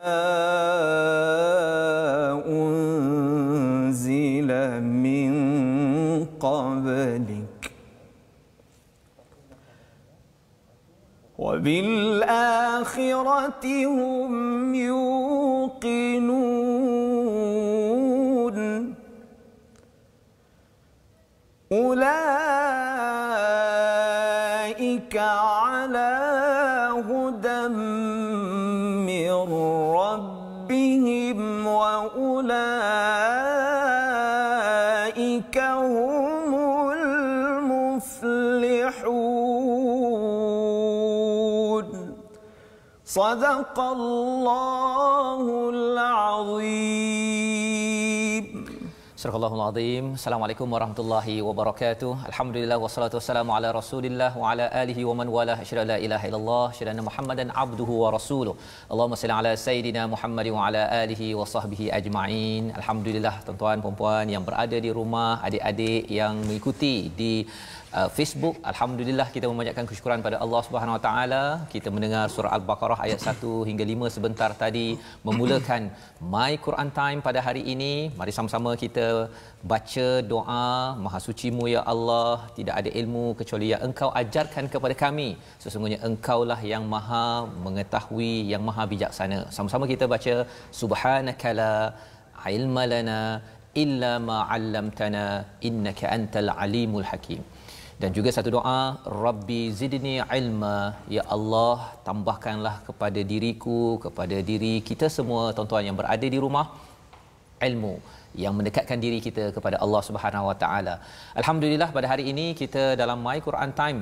أنزل من قبلك وبالآخرة هم يوقنون أولئك على هدى من ربهم وأولئك هم المفلحون صدق الله العظيم. Surahul Azim. Assalamualaikum warahmatullahi wabarakatuh. Alhamdulillah wassalatu wassalamu ala Rasulillah wa ala alihi wa man walah. Asyhadu la ilaha illallah, asyhadu anna Muhammadan abduhu wa rasuluh. Allahumma salli ala sayidina Muhammad wa ala alihi wa sahbihi ajma'in. Alhamdulillah tuan-tuan dan puan yang berada di rumah, adik-adik yang mengikuti di Facebook, alhamdulillah kita memanjatkan kesyukuran pada Allah Subhanahu Wa Taala. Kita mendengar surah Al-Baqarah ayat 1 hingga 5 sebentar tadi, memulakan My Quran Time pada hari ini. Mari sama-sama kita baca doa, Maha Sucimu ya Allah, tidak ada ilmu kecuali yang Engkau ajarkan kepada kami. Sesungguhnya Engkaulah yang Maha mengetahui, yang Maha bijaksana. Sama-sama kita baca Subhanakala ilma lana illa ma 'allamtana innaka antal alimul hakim. Dan juga satu doa, Rabbi zidni ilma, ya Allah tambahkanlah kepada diriku, kepada diri kita semua tuan-tuan yang berada di rumah, ilmu yang mendekatkan diri kita kepada Allah Subhanahu Wa Taala. Alhamdulillah pada hari ini kita dalam My Quran Time.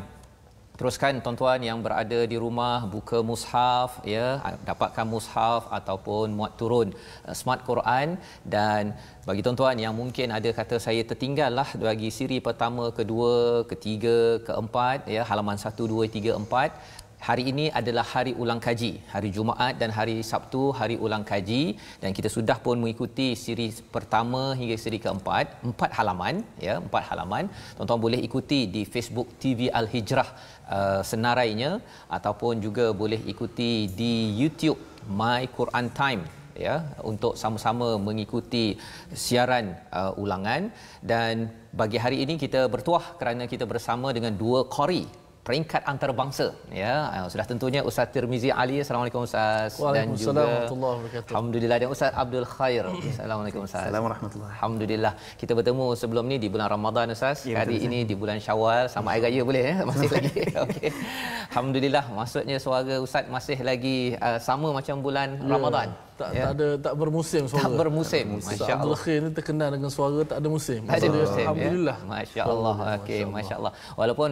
Teruskan tuan-tuan yang berada di rumah buka mushaf, ya, dapatkan mushaf ataupun muat turun Smart Quran. Dan bagi tuan-tuan yang mungkin ada kata saya tertinggal lah bagi siri pertama, kedua, ketiga, keempat, ya, halaman 1, 2, 3, 4. Hari ini adalah hari ulang kaji, hari Jumaat dan hari Sabtu hari ulang kaji, dan kita sudah pun mengikuti siri pertama hingga siri keempat, 4 halaman, ya, 4 halaman. Tuan-tuan boleh ikuti di Facebook TV Al-Hijrah senarainya, ataupun juga boleh ikuti di YouTube My Quran Time, ya, untuk sama-sama mengikuti siaran ulangan. Dan bagi hari ini kita bertuah kerana kita bersama dengan dua qari peringkat antarabangsa, ya. Sudah tentunya Ustaz Tirmizi Ali. Assalamualaikum Ustaz. Dan juga alhamdulillah, dan Ustaz Abdul Khair. Assalamualaikum Ustaz. Assalamualaikum. Alhamdulillah kita bertemu sebelum ni di bulan Ramadan Ustaz. Ya, kali ini di bulan Syawal, sama air raya boleh, ya? Masih lagi. Okey. Alhamdulillah, maksudnya suara Ustaz masih lagi sama macam bulan Ramadan. Tak bermusim suara. Tak bermusim. Masya-Allah. Abdul Khair ni terkenal dengan suara tak ada musim. Tak ada musim. Alhamdulillah. Ya? Masya-Allah. Okey, masya-Allah. Walaupun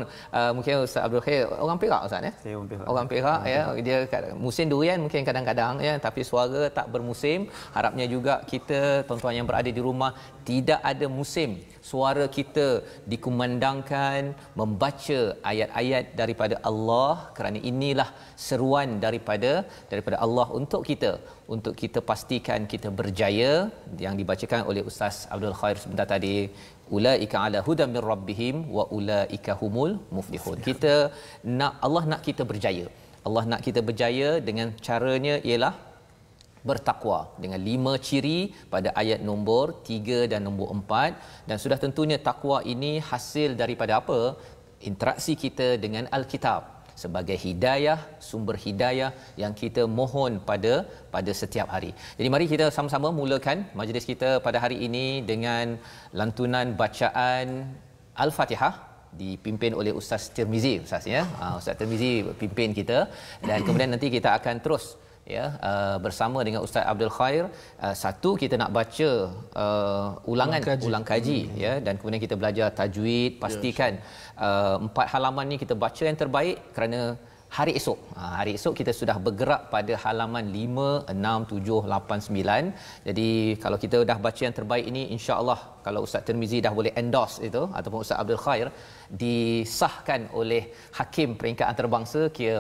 mungkin Ustaz Abdul Khair orang Perak Ustaz, ya? Saya orang Perak. Orang Perak, ya. Dia musim durian mungkin kadang-kadang, ya, tapi suara tak bermusim. Harapnya juga kita tuan-tuan yang berada di rumah tidak ada musim. Suara kita dikumandangkan membaca ayat-ayat daripada Allah, kerana inilah seruan daripada Allah untuk kita pastikan kita berjaya, yang dibacakan oleh Ustaz Abdul Khair sebentar tadi. Ulaika ala hudam min rabbihim wa ulaika humul muflihun. Kita nak, Allah nak kita berjaya. Allah nak kita berjaya dengan caranya ialah bertakwa, dengan 5 ciri pada ayat nombor 3 dan nombor 4. Dan sudah tentunya takwa ini hasil daripada apa? Interaksi kita dengan Alkitab sebagai hidayah, sumber hidayah yang kita mohon pada setiap hari. Jadi mari kita sama-sama mulakan majlis kita pada hari ini dengan lantunan bacaan Al-Fatihah dipimpin oleh Ustaz Tirmizi, Ustaz, ya. Ustaz Tirmizi pimpin kita, dan kemudian nanti kita akan terus, ya, bersama dengan Ustaz Abdul Khair. Satu, kita nak baca ulang kaji, ya, dan kemudian kita belajar tajwid. Pastikan 4 halaman ni kita baca yang terbaik, kerana hari esok kita sudah bergerak pada halaman 5, 6, 7, 8, 9. Jadi kalau kita dah baca yang terbaik ini, insya-Allah kalau Ustaz Tirmizi dah boleh endorse itu, ataupun Ustaz Abdul Khair disahkan oleh hakim peringkat antarabangsa, kira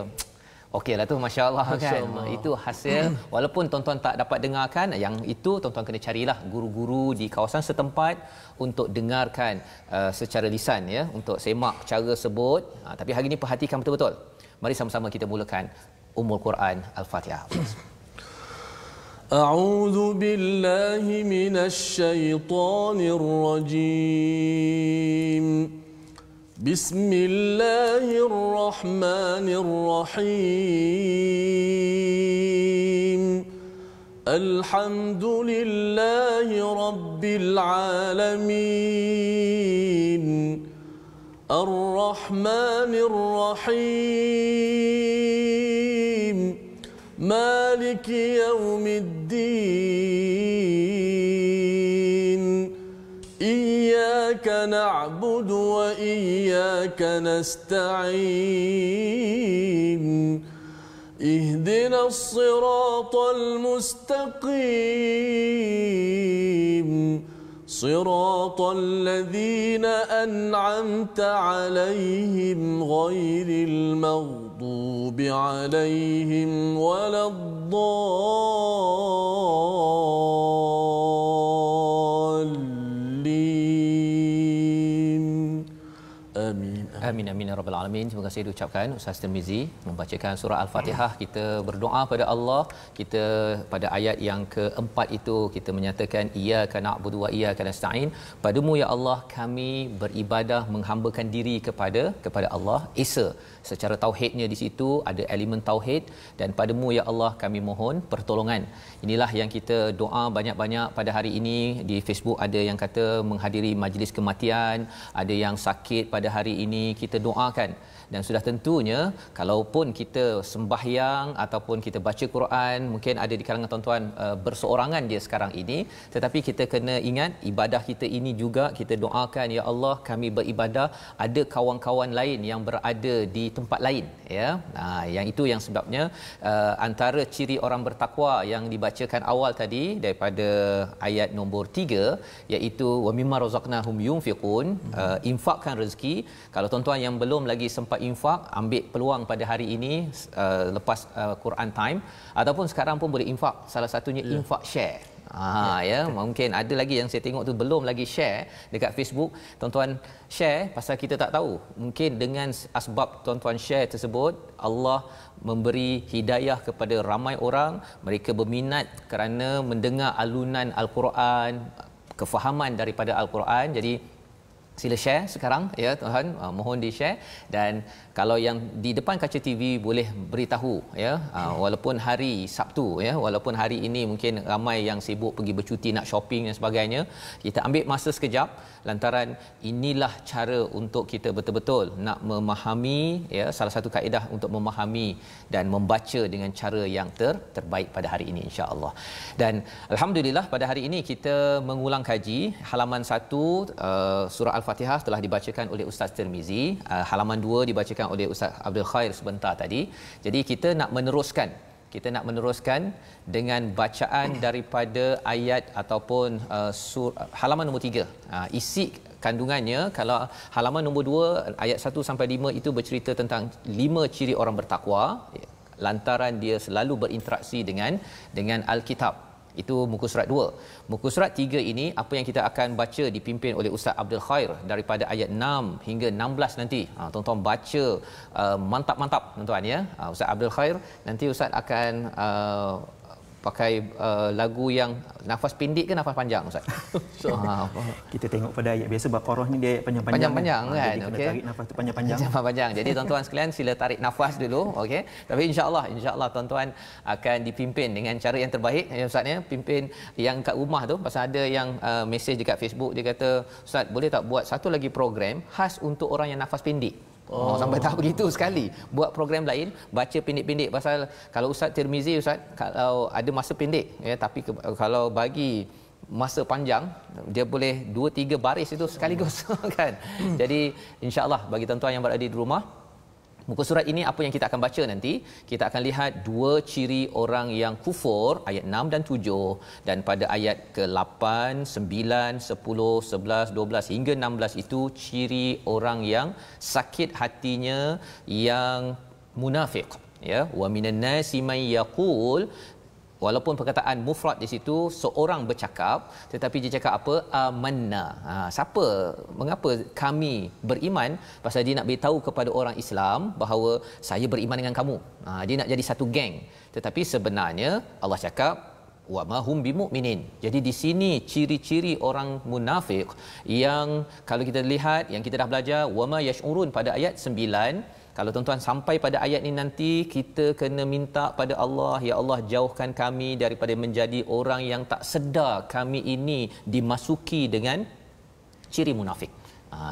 okeylah tu, masya-Allah, kan. Itu hasil. Walaupun tuan-tuan tak dapat dengarkan, yang itu tuan-tuan kena carilah guru-guru di kawasan setempat untuk dengarkan secara lisan, ya, untuk semak cara sebut. Tapi hari ini perhatikan betul-betul. Mari sama-sama kita mulakan Ummul Quran Al-Fatihah. أعوذ بالله من الشيطان الرجيم. بسم الله الرحمن الرحيم. الحمد لله رب العالمين. الرحمن الرحيم. مالك يوم الدين. إياك نعبد وإياك نستعين. اهدنا الصراط المستقيم. صراط الذين أنعمت عليهم غير المغضوب عليهم ولا الضالين. آمين. Amin amin ya rabbal alamin. Terima kasih diucapkan Ustaz Tirmizi membacakan surah Al-Fatihah. Kita berdoa pada Allah. Kita pada ayat yang keempat itu kita menyatakan iyyaka na'budu wa iyyaka nasta'in. Padamu ya Allah kami beribadah menghambakan diri kepada Allah Esa. Secara tauhidnya di situ ada elemen tauhid dan padamu ya Allah kami mohon pertolongan. Inilah yang kita doa banyak-banyak pada hari ini. Di Facebook ada yang kata menghadiri majlis kematian, ada yang sakit pada hari ini, kita doakan. Dan sudah tentunya kalaupun kita sembahyang ataupun kita baca Quran, mungkin ada di kalangan tuan-tuan berseorangan dia sekarang ini, tetapi kita kena ingat ibadah kita ini juga kita doakan ya Allah kami beribadah ada kawan-kawan lain yang berada di tempat lain ya. Yang itu yang sebabnya antara ciri orang bertakwa yang dibacakan awal tadi daripada ayat nombor 3 iaitu wa mimma razaqnahum yunfiqun, infakkan rezeki. Kalau tuan-tuan yang belum lagi sempat infak, ambil peluang pada hari ini lepas Quran time ataupun sekarang pun boleh infak. Salah satunya infak share. Ya, mungkin ada lagi yang saya tengok tu belum lagi share dekat Facebook. Tuan-tuan share pasal kita tak tahu. Mungkin dengan asbab tuan-tuan share tersebut, Allah memberi hidayah kepada ramai orang, mereka berminat kerana mendengar alunan Al-Quran, kefahaman daripada Al-Quran. Jadi sila share sekarang ya Tuhan, mohon di share. Dan kalau yang di depan kaca TV boleh beritahu ya, walaupun hari Sabtu ya, walaupun hari ini mungkin ramai yang sibuk pergi bercuti nak shopping dan sebagainya, kita ambil masa sekejap lantaran inilah cara untuk kita betul-betul nak memahami ya, salah satu kaedah untuk memahami dan membaca dengan cara yang terbaik pada hari ini insya-Allah. Dan alhamdulillah pada hari ini kita mengulang kaji halaman 1 surah Al-Fatihah telah dibacakan oleh Ustaz Tirmizi, halaman 2 dibacakan oleh Ustaz Abdul Khair sebentar tadi. Jadi kita nak meneruskan dengan bacaan daripada ayat ataupun halaman nombor 3. Isi kandungannya kalau halaman nombor 2 ayat 1 sampai 5 itu bercerita tentang 5 ciri orang bertakwa lantaran dia selalu berinteraksi dengan Al-Kitab. Itu muka surat 2. Muka surat 3 ini apa yang kita akan baca dipimpin oleh Ustaz Abdul Khair daripada ayat 6 hingga 16 nanti. Tuan-tuan baca mantap-mantap tuan-tuan ya. Ustaz Abdul Khair nanti Ustaz akan pakai lagu yang nafas pendek ke nafas panjang Ustaz? Kita tengok pada ayat biasa Baqarah ni dia ayat panjang-panjang kan. Jadi kena tarik nafas tu panjang-panjang. Jadi tuan-tuan sekalian sila tarik nafas dulu, okey. Tapi insya-Allah tuan-tuan akan dipimpin dengan cara yang terbaik ya Ustaz ya. Pimpin yang kat rumah tu, pasal ada yang mesej dekat Facebook dia kata, "Ustaz, boleh tak buat satu lagi program khas untuk orang yang nafas pendek?" Sampai tahap begitu sekali. Buat program lain baca pendek-pendek, pasal kalau Ustaz Tirmizi Ustaz kalau ada masa pendek ya, tapi kalau bagi masa panjang dia boleh 2-3 baris itu sekaligus kan. Jadi insya-Allah bagi tuan-tuan yang berada di rumah, muka surat ini apa yang kita akan baca nanti, kita akan lihat 2 ciri orang yang kufur ayat 6 dan 7, dan pada ayat ke-8, 9, 10, 11, 12 hingga 16 itu ciri orang yang sakit hatinya, yang munafik ya. Wa minan nasi may yaqul, walaupun perkataan mufrad di situ seorang bercakap, tetapi dia cakap apa? Amanna. Siapa? Mengapa kami beriman? Pasal dia nak beritahu kepada orang Islam bahawa saya beriman dengan kamu. Dia nak jadi satu geng. Tetapi sebenarnya Allah cakap wa ma hum bimumin. Jadi di sini ciri-ciri orang munafik yang kalau kita lihat yang kita dah belajar wama yash'urun pada ayat 9. Kalau tuan-tuan sampai pada ayat ni nanti kita kena minta pada Allah, ya Allah jauhkan kami daripada menjadi orang yang tak sedar kami ini dimasuki dengan ciri munafik.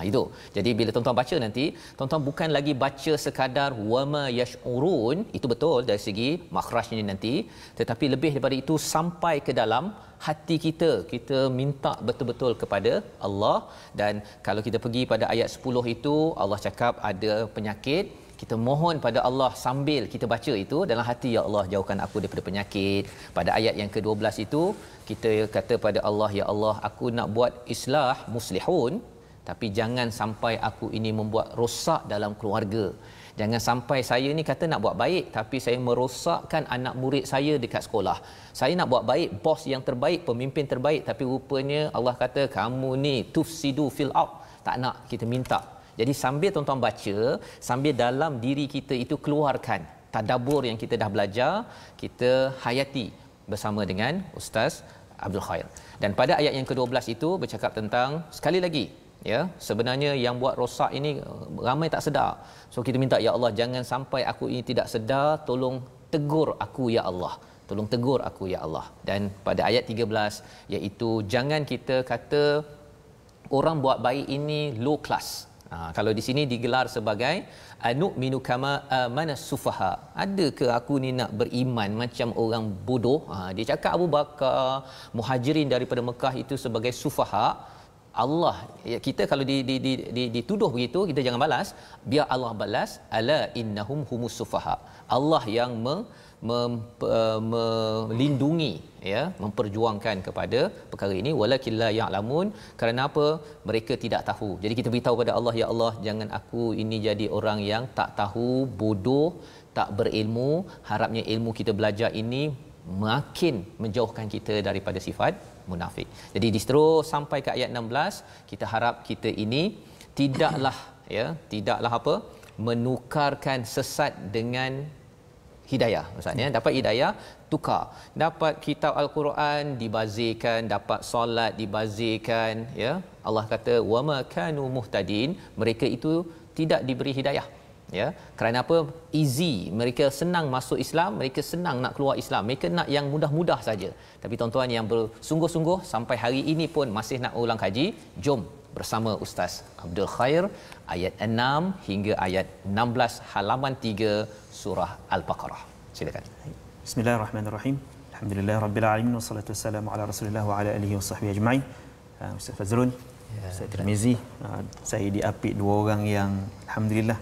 Itu. Jadi bila tuan-tuan baca nanti, tuan-tuan bukan lagi baca sekadar wama yash'urun, itu betul dari segi makhrajnya nanti, tetapi lebih daripada itu sampai ke dalam hati kita. Kita minta betul-betul kepada Allah. Dan kalau kita pergi pada ayat 10 itu, Allah cakap ada penyakit, kita mohon pada Allah sambil kita baca itu dalam hati, ya Allah jauhkan aku daripada penyakit. Pada ayat yang ke-12 itu kita kata pada Allah, ya Allah aku nak buat islah muslihun, tapi jangan sampai aku ini membuat rosak dalam keluarga. Jangan sampai saya ni kata nak buat baik tapi saya merosakkan anak murid saya dekat sekolah. Saya nak buat baik, bos yang terbaik, pemimpin terbaik, tapi rupanya Allah kata kamu ni tufsidu fil ard. Tak nak, kita minta. Jadi sambil tuan-tuan baca, sambil dalam diri kita itu keluarkan tadabbur yang kita dah belajar, kita hayati bersama dengan Ustaz Abdul Khair. Dan pada ayat yang ke-12 itu bercakap tentang sekali lagi, ya, sebenarnya yang buat rosak ini ramai tak sedar. So kita minta, ya Allah jangan sampai aku ini tidak sedar, tolong tegur aku ya Allah. Tolong tegur aku ya Allah. Dan pada ayat 13 iaitu jangan kita kata orang buat baik ini low class. Kalau di sini digelar sebagai anu'minu kama amana sufaha. Adakah aku ni nak beriman macam orang bodoh? Dia cakap Abu Bakar, Muhajirin daripada Mekah itu sebagai sufaha. Allah, kita kalau dituduh begitu, kita jangan balas, biar Allah balas, ala innahum humus sufaha. Allah yang melindungi, ya, memperjuangkan kepada perkara ini, walakin la ya'lamun, kerana apa? Mereka tidak tahu. Jadi kita beritahu pada Allah, ya Allah jangan aku ini jadi orang yang tak tahu, bodoh, tak berilmu. Harapnya ilmu kita belajar ini makin menjauhkan kita daripada sifat munafik. Jadi diterus sampai ke ayat 16, kita harap kita ini tidaklah apa? Menukarkan sesat dengan hidayah. Maksudnya dapat hidayah tukar, dapat kitab al-Quran dibazirkan, dapat solat dibazirkan, ya. Allah kata wama kanu muhtadin, mereka itu tidak diberi hidayah. Ya, kerana apa? Easy, mereka senang masuk Islam, mereka senang nak keluar Islam, mereka nak yang mudah-mudah saja. Tapi tuan-tuan yang bersungguh-sungguh sampai hari ini pun masih nak ulang kaji, jom bersama Ustaz Abdul Khair ayat 6 hingga ayat 16 halaman 3 surah Al-Baqarah. Silakan. Bismillahirrahmanirrahim. Alhamdulillahirabbil alamin wassalatu wassalamu ala Rasulillah wa ala alihi wasahbihi ajma'in. Ustaz Fazrul, Ustaz Tirmizi, saya diapit dua orang yang alhamdulillah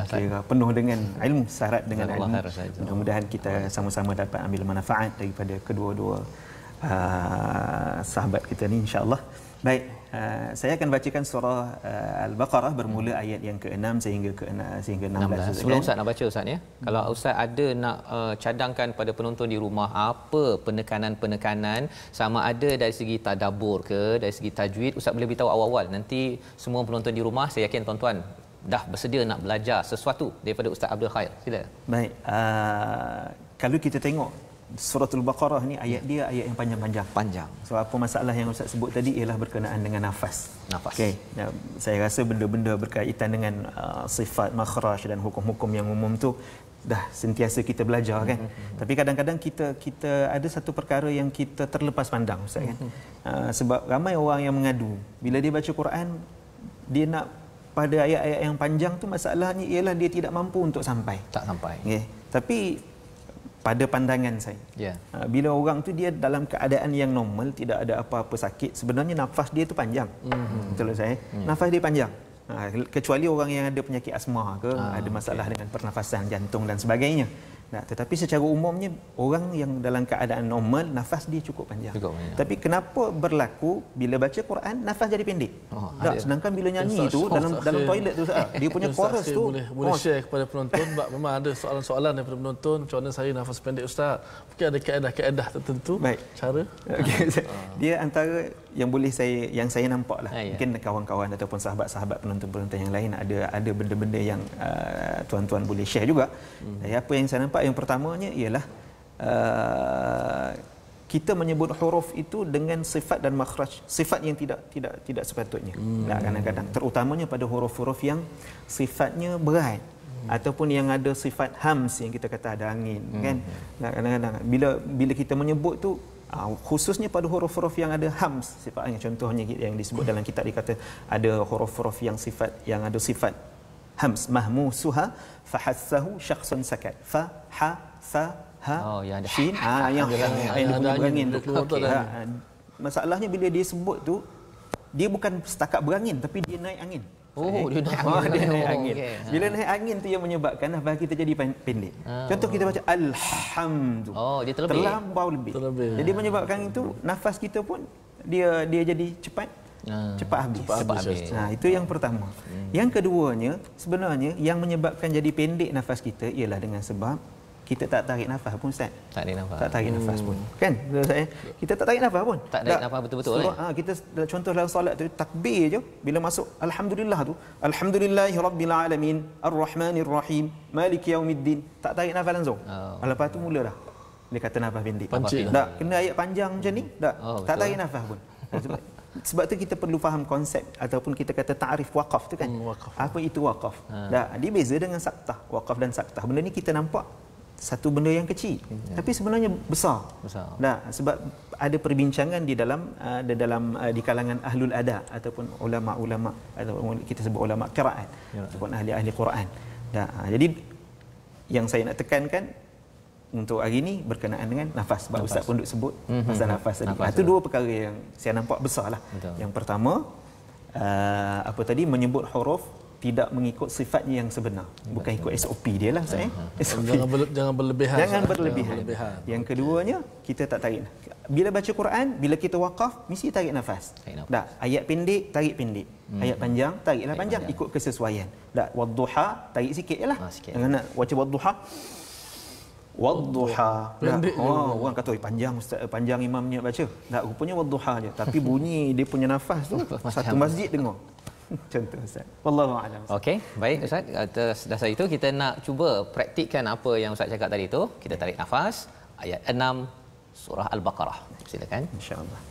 kira penuh dengan ilmu, syarat dengan ilmu. Mudah-mudahan kita sama-sama dapat ambil manfaat daripada kedua-dua sahabat kita ni, insya-Allah. Baik, saya akan bacakan surah Al-Baqarah bermula ayat yang ke-6 sehingga sehingga 16. Sebelum Ustaz nak baca Ustaz, ya, kalau Ustaz ada nak cadangkan pada penonton di rumah apa penekanan-penekanan, sama ada dari segi tadabbur ke dari segi tajwid, Ustaz boleh beritahu awal-awal. Nanti semua penonton di rumah, saya yakin tuan-tuan dah bersedia nak belajar sesuatu daripada Ustaz Abdul Khair. Sila. Baik, kalau kita tengok Suratul Baqarah ni ayat dia ayat yang panjang. So apa masalah yang Ustaz sebut tadi ialah berkenaan dengan nafas. Okey. Saya rasa benda-benda berkaitan dengan sifat makhraj dan hukum-hukum yang umum tu dah sentiasa kita belajar kan. Tapi kadang-kadang kita ada satu perkara yang kita terlepas pandang Ustaz kan. Sebab ramai orang yang mengadu bila dia baca Quran, dia nak pada ayat-ayat yang panjang tu, masalahnya ialah dia tidak mampu untuk sampai. Tak sampai. Okay. Tapi pada pandangan saya, bila orang tu dia dalam keadaan yang normal, tidak ada apa-apa sakit, sebenarnya nafas dia tu panjang. Betul tak saya? Nafas dia panjang. Kecuali orang yang ada penyakit asma ke, ada masalah dengan pernafasan, jantung dan sebagainya. Tetapi secara umumnya orang yang dalam keadaan normal, nafas dia cukup panjang. Tapi kenapa berlaku bila baca Quran nafas jadi pendek? Sedangkan bila nyanyi tu dalam toilet tu dia punya chorus tu boleh share kepada penonton. Sebab memang ada soalan-soalan daripada penonton, macam mana saya nafas pendek Ustaz? Mungkin ada kaedah-kaedah tertentu. Baik. Cara. Dia antara yang saya nampak lah. Mungkin kawan-kawan ataupun sahabat-sahabat penonton-penonton yang lain ada benda-benda yang tuan-tuan boleh share juga. Apa yang saya nampak, yang pertamanya ialah kita menyebut huruf itu dengan sifat dan makhraj, sifat yang tidak sepatutnya. Kadang-kadang terutamanya pada huruf-huruf yang sifatnya berat ataupun yang ada sifat hams yang kita kata ada angin kan. Kadang-kadang bila kita menyebut tu khususnya pada huruf-huruf yang ada hams sifatnya, contohnya yang disebut dalam kitab dikata ada huruf-huruf yang ada sifat hams, mahmusuha fahassahu syakhsun sakat, fa ha sa ha shin yang berangin tu. Masalahnya bila dia sebut tu dia bukan setakat berangin tapi dia naik angin. Dia naik angin. Okay. Bila naik angin tu yang menyebabkan nafas kita jadi pendek. Contoh kita baca alhamdu. Dia terlampau lebih. Jadi menyebabkan itu nafas kita pun dia jadi cepat habis. Itu yang pertama. Yang keduanya sebenarnya yang menyebabkan jadi pendek nafas kita ialah dengan sebab kita tak tarik nafas pun, Ustaz. Tak tarik nafas pun. Kan? Kita tak tarik nafas pun. Tak tarik nafas betul-betul kita contoh dalam solat tu takbir je bila masuk alhamdulillah tu, alhamdulillahirabbil alamin arrahmanir rahim maliki yaumiddin, tak tarik nafas langsung. Lepas tu mula dah. Dia kata nafas pendek. Tak kena ayat panjang macam ni, tak tarik nafas pun. Sebab tu kita perlu faham konsep ataupun kita kata ta'rif waqaf tu kan. Apa itu waqaf? Dia beza dengan saktah. Waqaf dan saktah. Benda ni kita nampak satu benda yang kecil tapi sebenarnya besar. Sebab ada perbincangan di di kalangan ahlul adab ataupun ulama-ulama ataupun kita sebut ulama qiraat ataupun ahli-ahli Quran. Jadi yang saya nak tekankan untuk hari ini berkenaan dengan nafas. Sebab Ustaz pun duk sebut pasal nafas tadi. Itu dua perkara yang saya nampak besarlah. Yang pertama menyebut huruf tidak mengikut sifatnya yang sebenar, bukan ikut SOP dia lah saya. Jangan berlebihan. Yang keduanya kita tak tarik. Bila baca Quran, bila kita wakaf mesti tarik nafas. Ayat pendek tarik pendek, ayat panjang tariklah panjang ikut kesesuaian. Wadduha tarik sikitlah. Jangan nak baca wadduha orang kata panjang Ustaz, panjang imamnya baca. Rupanya wadduha je tapi bunyi dia punya nafas tu satu masjid dengar. Contoh Ustaz. Wallahu a'lam. Okey, baik Ustaz. Atas dasar itu kita nak cuba praktikkan apa yang Ustaz cakap tadi tu. Kita tarik nafas ayat 6 surah Al-Baqarah. Silakan. Insya-Allah.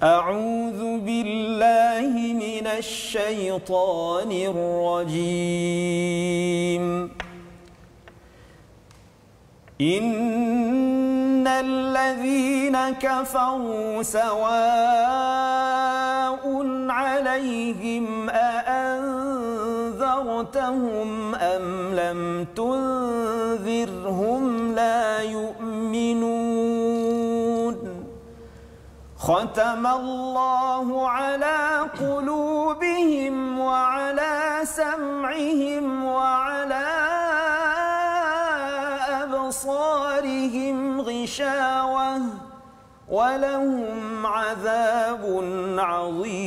A'udzu billahi minasy syaithanir rajim. Innal ladzina kafaru sawa'un 'alaihim a'anzartahum am lam tunzirhum la yu'minun. Khatamallahu 'ala qulubihim wa 'ala sam'ihim wa 'ala أبصارهم غشاوة ولهم عذاب عظيم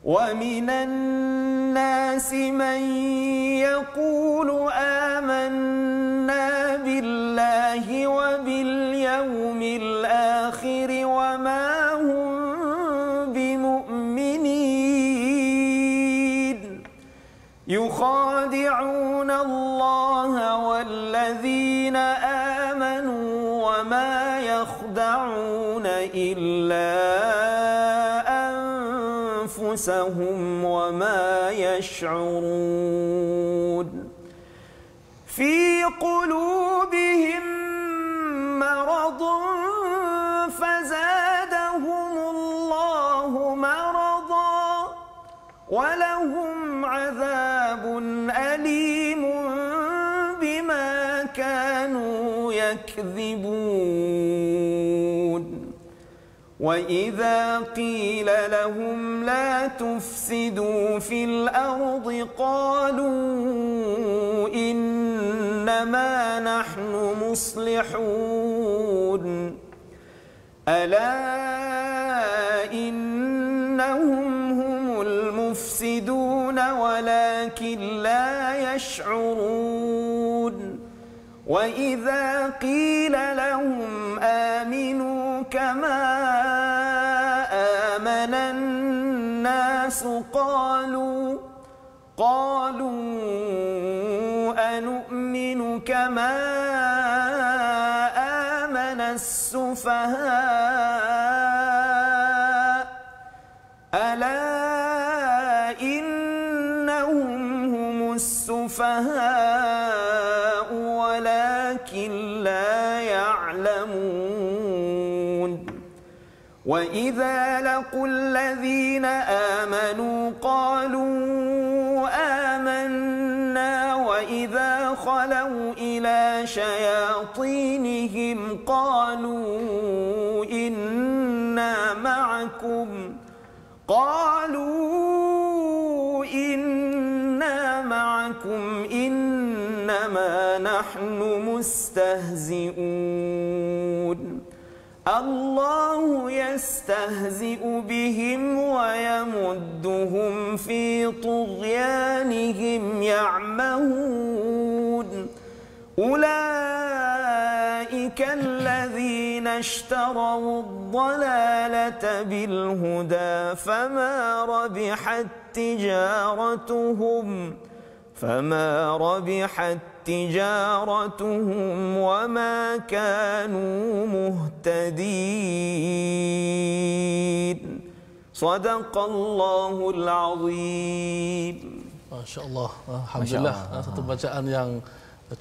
ومن الناس من يقول آمنا بالله وباليوم الآخر وما هم بمؤمنين يخادعون الله والذين آمنوا وما يخدعون إلا أنفسهم وما يشعرون في قلوبهم مرض فزادهم الله مرضا ولهم عذاب أليم بما كانوا يكذبون وإذا قيل لهم لا تفسدوا في الأرض قالوا إنما نحن مصلحون ألا إنهم هم المفسدون ولكن لا يشعرون وإذا قيل لهم آمنوا كما آمن الناس قالوا أنؤمن كما آمن السفهاء ألا إنهم هم السفهاء ولكن لا يعلمون وإذا لقوا الذين آمنوا قالوا آمنا وإذا خلوا إلى شياطينهم قالوا إنا معكم إنما نحن مستهزئون الله يستهزئ بهم ويمدهم في طغيانهم يعمهون أولئك الذين اشتروا الضلالة بالهدى فما ربحت تجارتهم وما كانوا مهتدين صدق الله العظيم. Masya-Allah. Alhamdulillah. Satu bacaan yang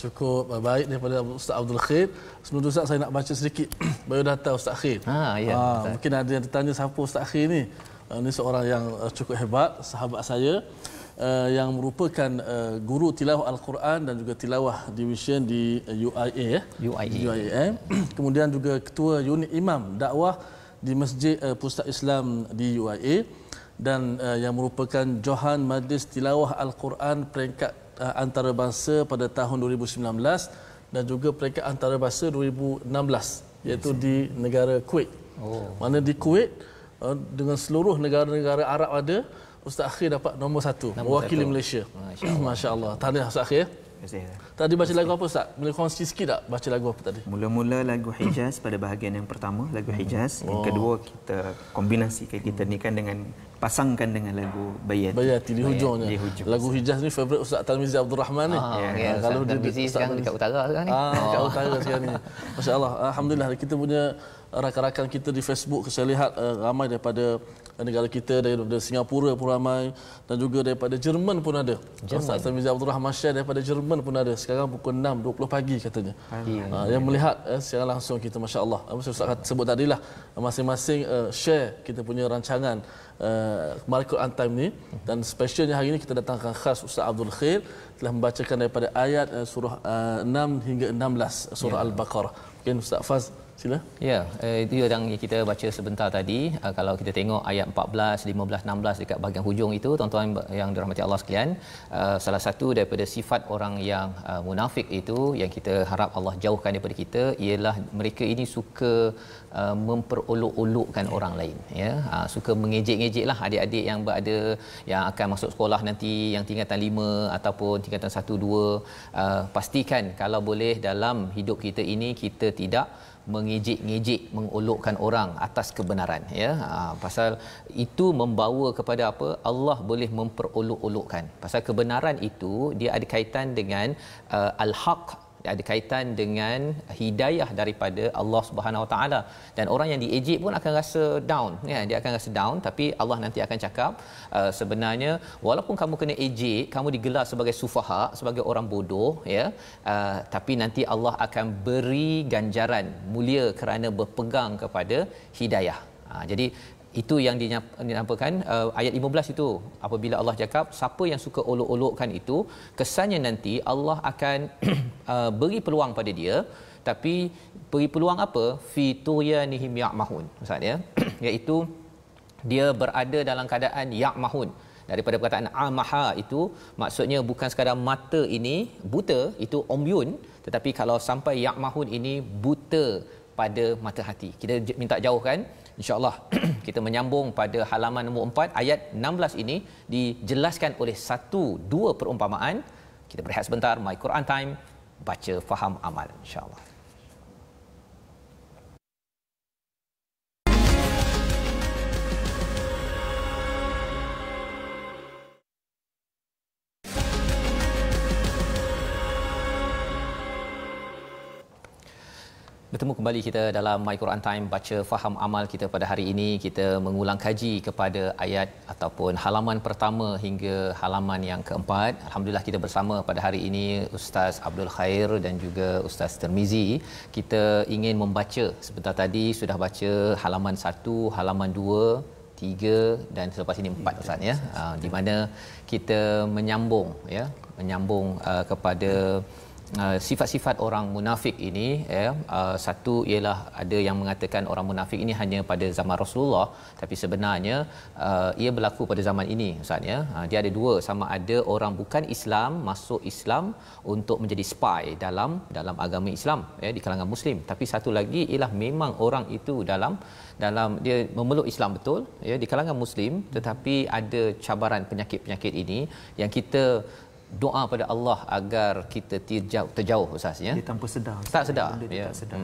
cukup baik daripada Ustaz Abdul Khair. Sebelum tu Ustaz, saya nak baca sedikit biodata Ustaz Khair. Mungkin ada yang tertanya siapa Ustaz Khair ni. Ini seorang yang cukup hebat, sahabat saya. Yang merupakan guru tilawah Al-Quran dan juga tilawah division di UIA. Kemudian juga ketua unit imam dakwah di Masjid Pusat Islam di UIA dan yang merupakan Johan Majlis Tilawah Al-Quran peringkat antarabangsa pada tahun 2019 dan juga peringkat antarabangsa 2016 iaitu di negara Kuwait. Mana di Kuwait dengan seluruh negara-negara Arab ada, Ustaz Akhir dapat nombor 1 mewakili Malaysia. Masya-Allah. Tahniah Ustaz Akhir. Tadi baca lagu apa Ustaz? Boleh kongsi sikit tak baca lagu apa tadi? Mula-mula lagu Hijaz pada bahagian yang pertama, lagu Hijaz. Yang kedua kita kombinasikan, kita nikan dengan pasangkan dengan lagu Bayati di hujungnya. Lagu Hijaz ni favourite Ustaz Tarmizi Abdul Rahman ni. Kalau dia busy sekarang dekat utara sekarang ni. Dekat utara sekarang ni. Masya-Allah. Alhamdulillah kita punya rakan-rakan kita di Facebook, saya lihat ramai daripada negara kita, daripada Singapura pun ramai dan juga daripada Jerman pun ada. Ustaz Tarmizi Abdul Rahman Syah daripada Jerman pun ada. Sekarang pukul 6.20 pagi katanya. Yang melihat secara langsung kita, masya-Allah. Ustaz sebut tadilah masing-masing share kita punya rancangan Kemari Quran Time ni, dan specialnya hari ini kita datangkan khas Ustaz Abdul Khair telah membacakan daripada ayat surah 6 hingga 16 surah Al-Baqarah. Mungkin Ustaz Faz sila. Ya, itu yang kita baca sebentar tadi. Kalau kita tengok ayat 14, 15, 16 dekat bahagian hujung itu, tuan-tuan yang dirahmati Allah sekalian, salah satu daripada sifat orang yang munafik itu yang kita harap Allah jauhkan daripada kita ialah mereka ini suka memperolok-olokkan orang lain, ya. Suka mengejek-ngejeklah adik-adik yang berada yang akan masuk sekolah nanti, yang tingkatan 5 ataupun tingkatan 1 2. Pastikan kalau boleh dalam hidup kita ini kita tidak mengejek-ngejek, mengolokkan orang atas kebenaran, ya. Pasal itu membawa kepada apa? Allah boleh memperolok-olokkan. Pasal kebenaran itu dia ada kaitan dengan al-haq, ada kaitan dengan hidayah daripada Allah Subhanahu Wa Taala, dan orang yang diejek pun akan rasa down, ya, dia akan rasa down, tapi Allah nanti akan cakap sebenarnya walaupun kamu kena ejek, kamu digelar sebagai sufaha, sebagai orang bodoh, ya, tapi nanti Allah akan beri ganjaran mulia kerana berpegang kepada hidayah. Jadi itu yang dinampakan ayat 15 itu, apabila Allah cakap siapa yang suka olok-olokkan itu, kesannya nanti Allah akan beri peluang pada dia, tapi beri peluang apa? Fi tuyanihim ya'mahun, maksud dia iaitu dia berada dalam keadaan ya'mahun. Daripada perkataan amaha itu maksudnya bukan sekadar mata ini buta, itu umyun, tetapi kalau sampai ya'mahun ini buta pada mata hati. Kita minta jauhkan, insya-Allah. Kita menyambung pada halaman nombor 4 ayat 16 ini dijelaskan oleh 1-2 perumpamaan. Kita berehat sebentar. My Quran Time, baca, faham, amal, insya-Allah. Bertemu kembali kita dalam My Quran Time, baca faham amal kita pada hari ini. Kita mengulang kaji kepada ayat ataupun halaman pertama hingga halaman yang keempat. Alhamdulillah kita bersama pada hari ini Ustaz Abdul Khair dan juga Ustaz Tirmizi. Kita ingin membaca, sebentar tadi sudah baca halaman 1, halaman 2, 3 dan selepas ini 4 Ustaz ya. Di mana kita menyambung kepada sifat-sifat orang munafik ini ya. Satu ialah ada yang mengatakan orang munafik ini hanya pada zaman Rasulullah, tapi sebenarnya ia berlaku pada zaman ini Ustaz ya. Dia ada dua, sama ada orang bukan Islam masuk Islam untuk menjadi spy dalam agama Islam ya, di kalangan muslim, tapi satu lagi ialah memang orang itu dalam dia memeluk Islam betul ya di kalangan muslim, tetapi ada cabaran penyakit-penyakit ini yang kita doa pada Allah agar kita terjauh Ustaz ya. Dia tanpa sedar. Tak sedar. Ya. Tak sedar.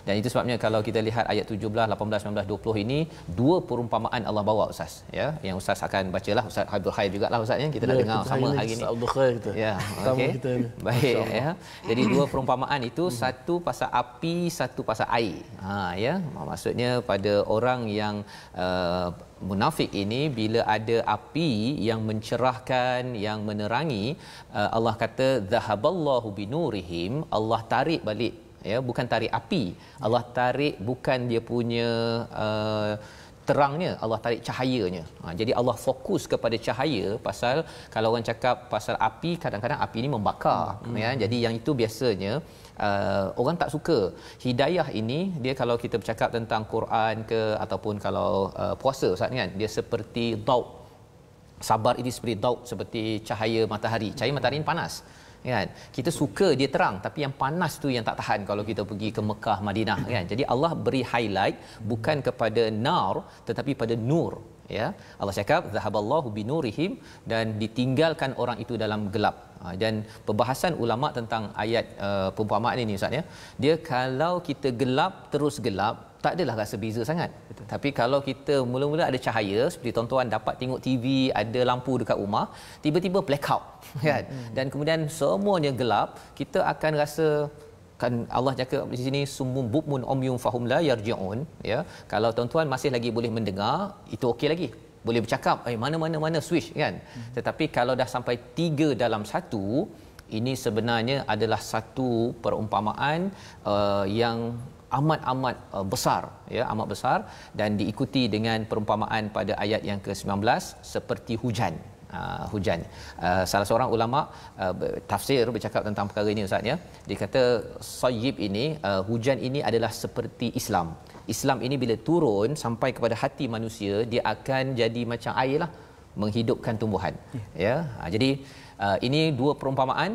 Dan itu sebabnya kalau kita lihat ayat 17, 18, 19, 20 ini dua perumpamaan Allah bawa Ustaz ya. Yang Ustaz akan bacalah, Ustaz Abdul Khair jugalah Ustaz ya. Kita nak dengar sama hari ini. Abdul Khair kita. Ya, okey. Baik ya. Jadi dua perumpamaan itu, satu pasal api, satu pasal air. Ya. Maksudnya pada orang yang munafik ini, bila ada api yang mencerahkan, yang menerangi, Allah kata zahaballahu binurihim, Allah tarik balik ya, bukan tarik api, Allah tarik bukan dia punya terangnya, Allah tarik cahayanya. Jadi Allah fokus kepada cahaya, pasal kalau orang cakap pasal api, kadang-kadang api ini membakar ya. Jadi yang itu biasanya orang tak suka. Hidayah ini dia, kalau kita bercakap tentang Quran ke ataupun kalau puasa Ustaz kan, dia seperti daud. Sabar ini seperti daud, seperti cahaya matahari. Cahaya matahari ini panas kan, kita suka dia terang, tapi yang panas tu yang tak tahan kalau kita pergi ke Mekah, Madinah kan. Jadi Allah beri highlight bukan kepada nar tetapi pada nur ya. Allah cakap zahaballahu binurihim, dan ditinggalkan orang itu dalam gelap. Dan perbahasan ulama tentang ayat perumpamaan ini Ustaz ya, dia kalau kita gelap terus gelap, tak adalah rasa beza sangat. Betul. Tapi kalau kita mula-mula ada cahaya, seperti tuan-tuan dapat tengok TV, ada lampu dekat rumah, tiba-tiba blackout kan, dan kemudian semuanya gelap, kita akan rasa kan. Allah cakap di sini summun bukmun umyun fahum la yarji'un ya. Kalau tuan-tuan masih lagi boleh mendengar, itu okey lagi, boleh bercakap mana switch kan. Tetapi kalau dah sampai 3 dalam 1, ini sebenarnya adalah satu perumpamaan yang amat besar ya, amat besar, dan diikuti dengan perumpamaan pada ayat yang ke-19 seperti hujan. Salah seorang ulama tafsir bercakap tentang perkara ini Ustaz ya. Dia kata sayyib ini, hujan ini adalah seperti Islam. Islam ini bila turun sampai kepada hati manusia, dia akan jadi macam air lah, menghidupkan tumbuhan ya. Jadi ini dua perumpamaan.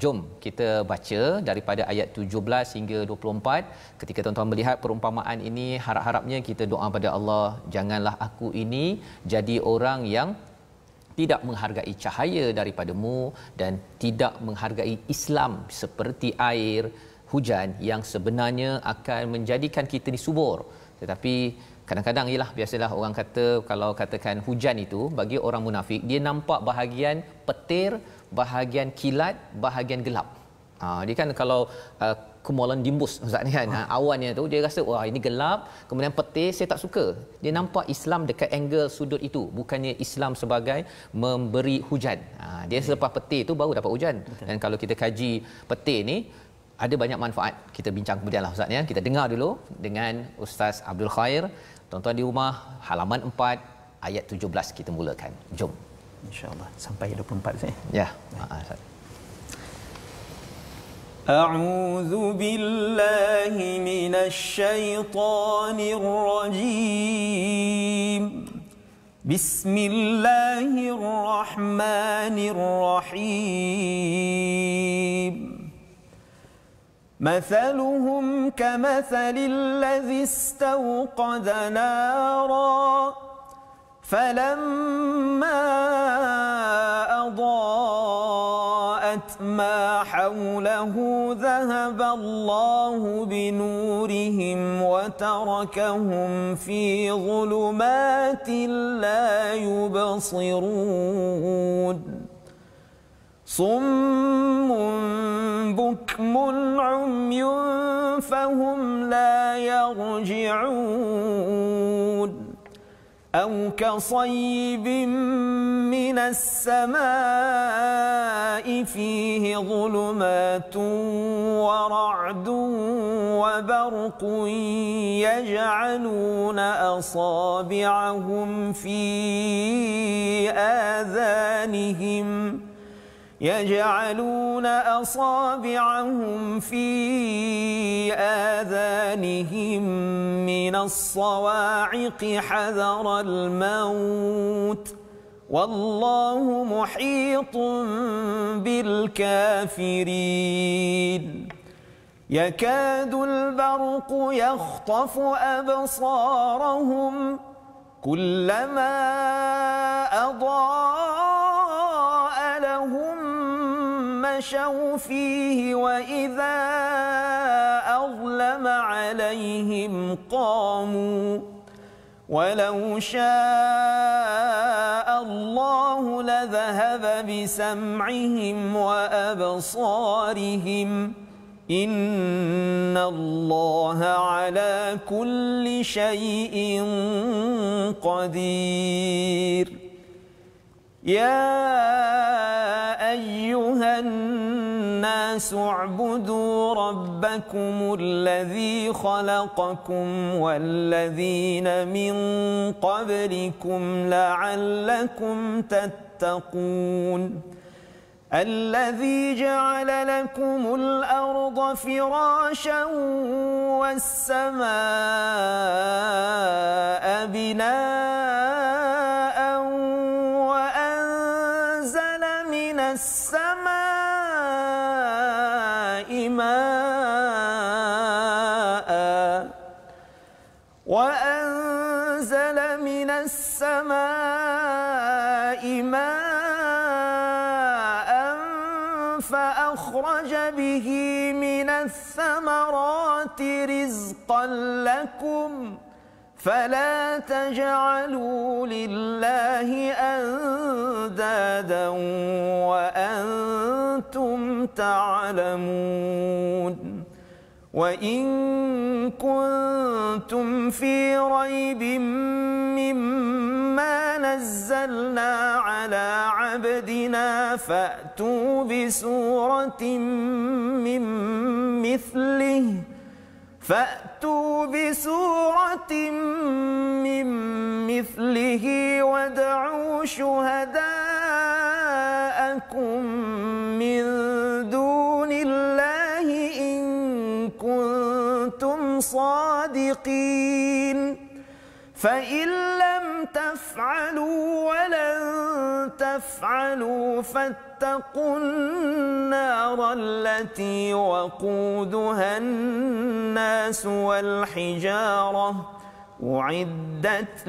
Jom kita baca daripada ayat 17 hingga 24. Ketika tuan-tuan melihat perumpamaan ini, harap-harapnya kita doa pada Allah, janganlah aku ini jadi orang yang tidak menghargai cahaya daripadamu dan tidak menghargai Islam seperti air hujan yang sebenarnya akan menjadikan kita ni subur. Tetapi kadang-kadang ialah biasalah orang kata, kalau katakan hujan itu bagi orang munafik, dia nampak bahagian petir, bahagian kilat, bahagian gelap. Dia kan kalau cumulonimbus Ustaz ni kan, awannya tu dia rasa wah ini gelap, kemudian petir, saya tak suka. Dia nampak Islam dekat angle sudut itu, bukannya Islam sebagai memberi hujan. Dia selepas petir tu baru dapat hujan. Dan kalau kita kaji petir ni ada banyak manfaat. Kita bincang kemudianlah Ustaz ya. Kita dengar dulu dengan Ustaz Abdul Khair. Tuan-tuan di rumah, halaman 4 ayat 17 kita mulakan. Jom. InsyaAllah sampai 24 saya. Ya. أعوذ بالله من الشيطان الرجيم بسم الله الرحمن الرحيم مثلهم كمثل الذي استوقد نارا فلما أضاءت ما حوله ذهب الله بنورهم وتركهم في ظلمات لا يبصرون صم بكم عمي فهم فهم لا يرجعون أو كصيب من السماء فيه ظلمات ورعد وبرق يجعلون أصابعهم في آذانهم من الصواعق حذر الموت والله محيط بالكافرين يكاد البرق يخطف أبصارهم كلما أضاء لهم مشوا فيه وإذا أظلم عليهم قاموا ولو شاء الله لذهب بسمعهم وأبصارهم إن الله على كل شيء قدير يا أيها الناس اعبدوا ربكم الذي خلقكم والذين من قبلكم لعلكم تتقون الذي جعل لكم الأرض فراشا والسماء بناء وأنزل من السماء ماء فأخرج به من الثمرات رزقا لكم فلا تجعلوا لله أندادا وأنتم تعلمون وإن كنتم في ريب مما نزلنا على عبدنا فأتوا بسورة من مثله وادعوا شهداءكم من دون الله إن كنتم صادقين فإن لم تفعلوا ولن تفعلوا فاتقوا النار التي وقودها الناس والحجارة أعدت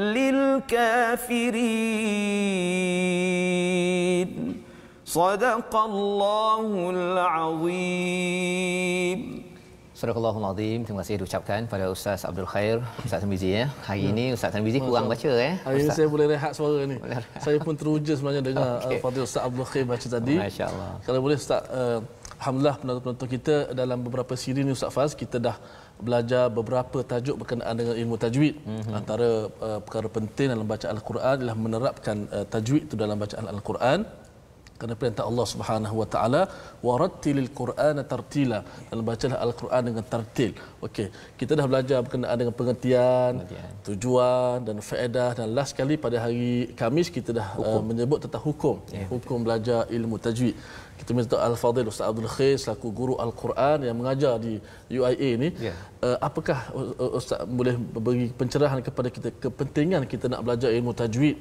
للكافرين صدق الله العظيم. Sadaqallahul Azim. Terima kasih diucapkan pada Ustaz Abdul Khair, Ustaz Tarmizi ya. Hari ini Ustaz Tarmizi kurang baca Hari ini saya boleh rehat suara ni. Saya pun teruja sebenarnya dengar Fadil Ustaz Abdul Khair baca tadi. Masya-Allah. Kalau boleh Ustaz, alhamdulillah penonton-penonton kita dalam beberapa siri ni Ustaz Faz kita dah belajar beberapa tajuk berkenaan dengan ilmu tajwid. Antara perkara penting dalam bacaan Al-Quran adalah menerapkan tajwid itu dalam bacaan Al-Quran. Kerana perintah Allah Subhanahu wa taala warattilil Qur'ana tartila, dalam bacalah Al-Quran dengan tartil. Okey, kita dah belajar berkenaan dengan pengertian, tujuan dan faedah, dan last sekali pada hari Khamis kita dah menyebut tentang hukum belajar ilmu tajwid. Kita minta Al-Fadhil Ustaz Abdul Khair selaku guru Al-Quran yang mengajar di UIA ni, apakah Ustaz boleh beri pencerahan kepada kita kepentingan kita nak belajar ilmu tajwid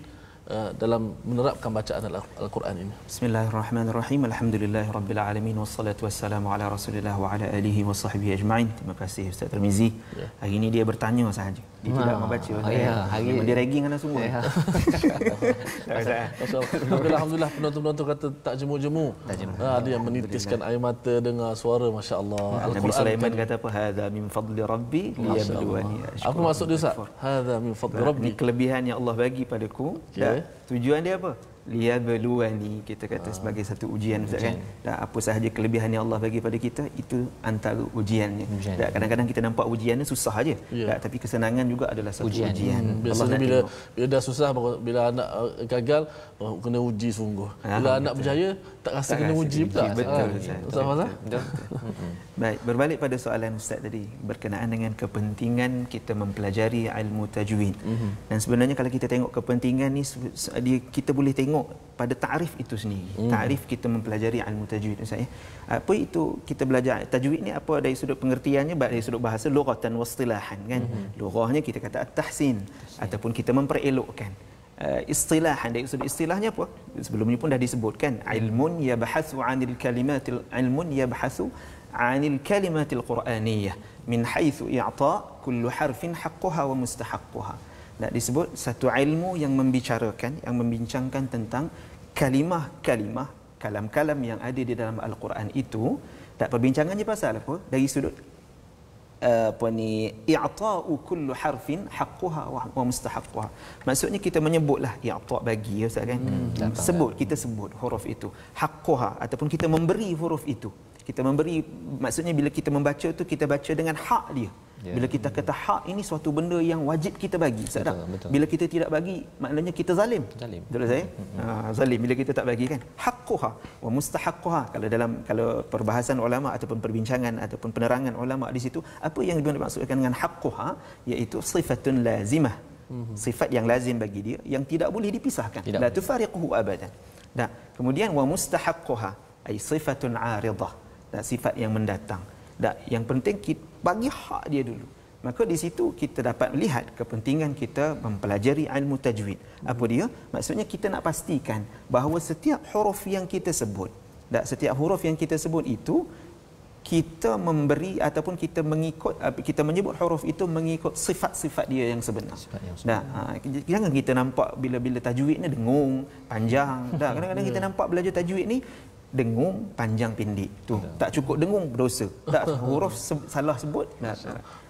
dalam menerapkan bacaan Al-Quran ini. Bismillahirrahmanirrahim. Alhamdulillahirabbil alamin wassalatu wassalamu ala Rasulillah wa ala alihi wasahbihi ajmain. Terima kasih Ustaz Tarmizi. Hari ini dia bertanya sahaja. Dia tidak membaca. Hari ini dia ragging anda semua. Alhamdulillah penonton-penonton kata tak jemu-jemu. Ada yang menitiskan air mata dengar suara, masya-Allah. Nabi Sulaiman kata apa? Hadza min fadli rabbi liyabluwani. Apa maksud dia Ustaz? Hadza min fadli rabbi. Ini kelebihan yang Allah bagi padaku. Tujuan dia apa? liyabluwani, kita kata sebagai satu ujian Ustaz kan. Dan apa sahaja kelebihan yang Allah bagi pada kita itu antara ujiannya. Dan kadang-kadang kita nampak ujiannya susah aja. Tapi kesenangan juga adalah satu ujian. Biasanya bila dah susah, bila anak gagal kena uji sungguh. Bila anak berjaya tak rasa kena uji pula. Betul Ustaz. Baik, berbalik pada soalan Ustaz tadi berkenaan dengan kepentingan kita mempelajari ilmu tajwid. Dan sebenarnya kalau kita tengok kepentingan ni, kita boleh tengok pada takrif itu sendiri. Takrif kita mempelajari ilmu tajwid Ustaz ya. Apa itu kita belajar tajwid ni, apa dari sudut pengertiannya, dari sudut bahasa lughatan wa istilahan kan. Lughahnya kita kata at-tahsin ataupun kita memperelokkan. Istilahan, dari sudut istilahnya apa? Sebelumnya pun dah disebutkan, ilmun yabhathu 'anil kalimatil ilmun yabhathu 'anil kalimatil quraniyah min haitsu i'ta' kullu harfin haqqaha wa mustahaqqaha. Nak disebut satu ilmu yang membicarakan, yang membincangkan tentang kalimah-kalimah, kalam-kalam yang ada di dalam Al-Quran itu. Tak, perbincangannya pasal apa? Dari sudut i'ta'u kullu harfin haqquha wa mustahaqqaha. Maksudnya kita menyebutlah i'ta' bagi ya Ustaz kan. Kita sebut huruf itu, haqquha ataupun kita memberi huruf itu. Kita memberi, maksudnya bila kita membaca tu kita baca dengan hak dia. Bila kita kata hak, ini suatu benda yang wajib kita bagi. Betul. Bila kita tidak bagi, maknanya kita zalim. Betul saya? Zalim bila kita tak bagi kan. Haqquha wa mustahaqqaha. Kalau perbahasan ulama ataupun perbincangan ataupun penerangan ulama di situ, apa yang dimaksudkan dengan haqquha, iaitu sifatun lazimah. Sifat yang lazim bagi dia, yang tidak boleh dipisahkan. La tufariquhu abadan. Dan kemudian wa mustahaqqaha ai sifatun 'aridah. Sifat yang mendatang. Dan yang penting kita bagi hak dia dulu. Maka di situ kita dapat melihat kepentingan kita mempelajari ilmu tajwid. Apa dia? Maksudnya kita nak pastikan bahawa setiap huruf yang kita sebut, dan setiap huruf yang kita sebut itu kita memberi ataupun kita mengikut, kita menyebut huruf itu mengikut sifat-sifat dia yang sebenar. Jangan kita nampak bila tajwid ni dengung, panjang. Kadang-kadang kita nampak belajar tajwid ni dengung, panjang, pendek. Tu tak cukup dengung, berdosa. Tak, huruf salah sebut.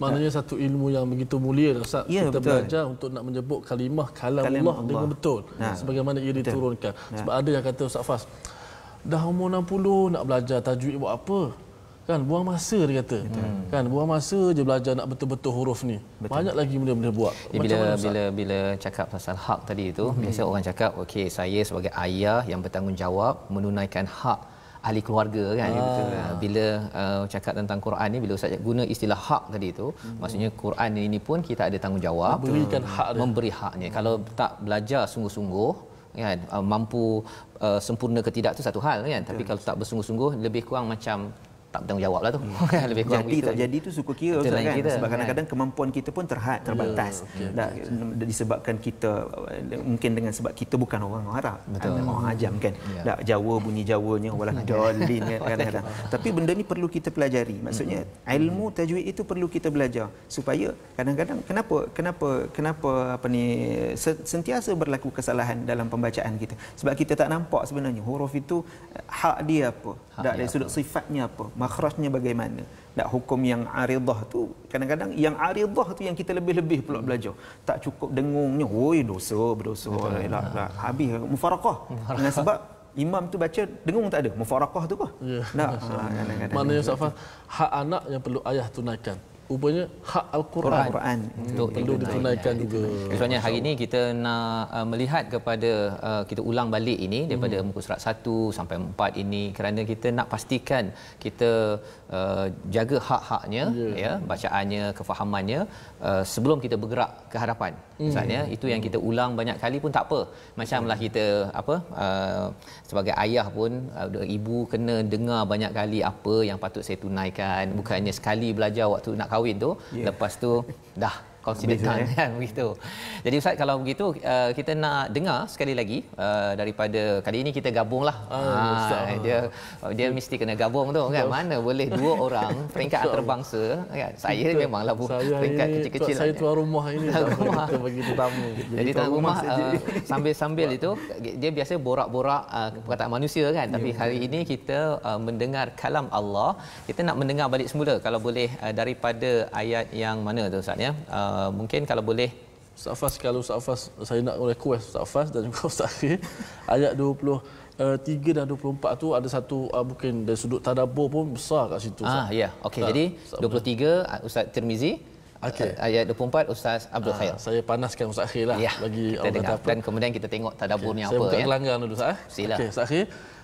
Maknanya satu ilmu yang begitu mulia Ustaz. Kita belajar untuk nak menyebut kalimah Allah dengan betul. Sebagaimana ia diturunkan. Sebab ada yang kata Ustaz Fas, dah umur 60 nak belajar tajwid buat apa? Kan buang masa dia kata. Kan buang masa je belajar nak betul-betul huruf ni. Banyak lagi benda-benda buat. Bila cakap pasal hak tadi itu, biasa orang cakap okey, saya sebagai ayah yang bertanggungjawab menunaikan hak ahli keluarga kan. Bila cakap tentang Quran ni, bila Ustaz guna istilah hak tadi itu, maksudnya Quran ini pun kita ada tanggungjawab memberi haknya. Kalau tak belajar sungguh-sungguh kan, mampu sempurna ke tidak tu satu hal kan, tapi kalau tak bersungguh-sungguh, lebih kurang macam tak bertanggungjawab lah tu. Lebih kurang jadi tak jadi tu suka kira Ustaz kan. Sebab kadang-kadang kemampuan kita pun terbatas. Disebabkan kita mungkin dengan sebab kita bukan orang Arab, orang Ajam kan. Jawa bunyi Jawanya walah dalin kadang-kadang. Tapi benda ni perlu kita pelajari. Maksudnya ilmu tajwid itu perlu kita belajar supaya kadang-kadang kenapa sentiasa berlaku kesalahan dalam pembacaan kita. Sebab kita tak nampak sebenarnya huruf itu hak dia apa, dari sudut sifatnya apa, makhrajnya bagaimana. Tak, hukum yang aridah tu kadang-kadang yang aridah tu yang kita lebih-lebih pula belajar. Tak cukup dengungnya, oi berdosa. Habis mufaraqah. Dengan sebab imam tu baca dengung tak ada, mufaraqah tu apa? Kadang-kadang. Maknanya Ustaz, hak anak yang perlu ayah tunaikan. Rupanya hak Al-Quran perlu ditunaikan juga. Sebenarnya hari ini kita nak melihat kepada kita ulang balik ini daripada muka surat 1 sampai 4 ini, kerana kita nak pastikan kita jaga hak-haknya, bacaannya, kefahamannya sebelum kita bergerak ke hadapan. Misalnya itu yang kita ulang banyak kali pun tak apa. Macamlah kita sebagai ayah pun, ibu kena dengar banyak kali apa yang patut saya tunaikan, bukannya sekali belajar waktu nak kahwin tu, lepas tu dah consider kan begitu. Jadi Ustaz, kalau begitu kita nak dengar sekali lagi daripada kali ini kita gabunglah. Dia mesti kena gabung tu kan. Mana boleh dua orang peringkat antarabangsa kan. Saya memanglah peringkat kecil-kecil. Saya tuan rumah ini kita bagi tetamu. Jadi tuan rumah sambil itu dia biasa borak-borak perkataan manusia kan. Tapi hari ini kita mendengar kalam Allah. Kita nak mendengar balik semula, kalau boleh daripada ayat yang mana tu Ustaz ya. Mungkin kalau boleh Ustaz Hafaz, kalau Ustaz Hafaz saya nak request Ustaz Hafaz dan juga Ustaz Akhir, ayat 23 dan 24 tu ada satu mungkin dari sudut tadabbur pun besar kat situ. Ya. Okey. Jadi 23 Ustaz Tirmizi, ayat 24 Ustaz Abdul Khair. Saya panaskan Ustaz Akhir lah bagi kita dengar dan kemudian kita tengok tadabburnya apa. Saya buka gelanggang dulu Ustaz. Sila. Okey, Ustaz Akhir,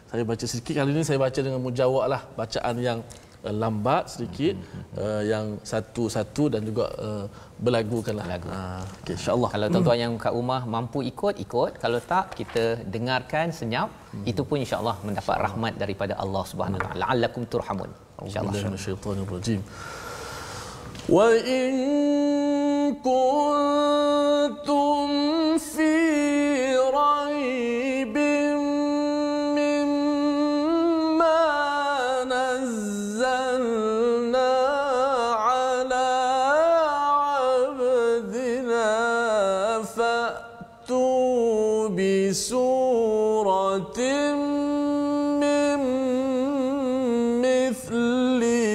saya baca sedikit. Kali ini saya baca dengan mujawab lah, bacaan yang lambat sedikit, yang satu-satu dan juga berlagukanlah. Okey, insya-Allah. Kalau tuan-tuan yang kat rumah mampu ikut, kalau tak kita dengarkan senyap, itu pun insya-Allah mendapat rahmat daripada Allah Subhanahu Wa Taala. La'allakum turhamun. Insya-Allah. Minasyaitonirrajim. Wa in kuntum fi raibin mimma nazzalna ala abdina fa'tu bi suratin min mithlihi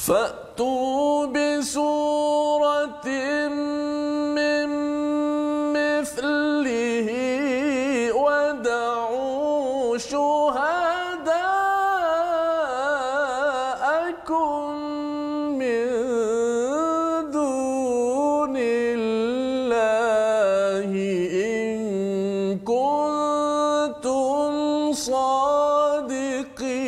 فأتوا بسورة من مثله ودعوا شهداءكم من دون الله إن كنتم صادقين.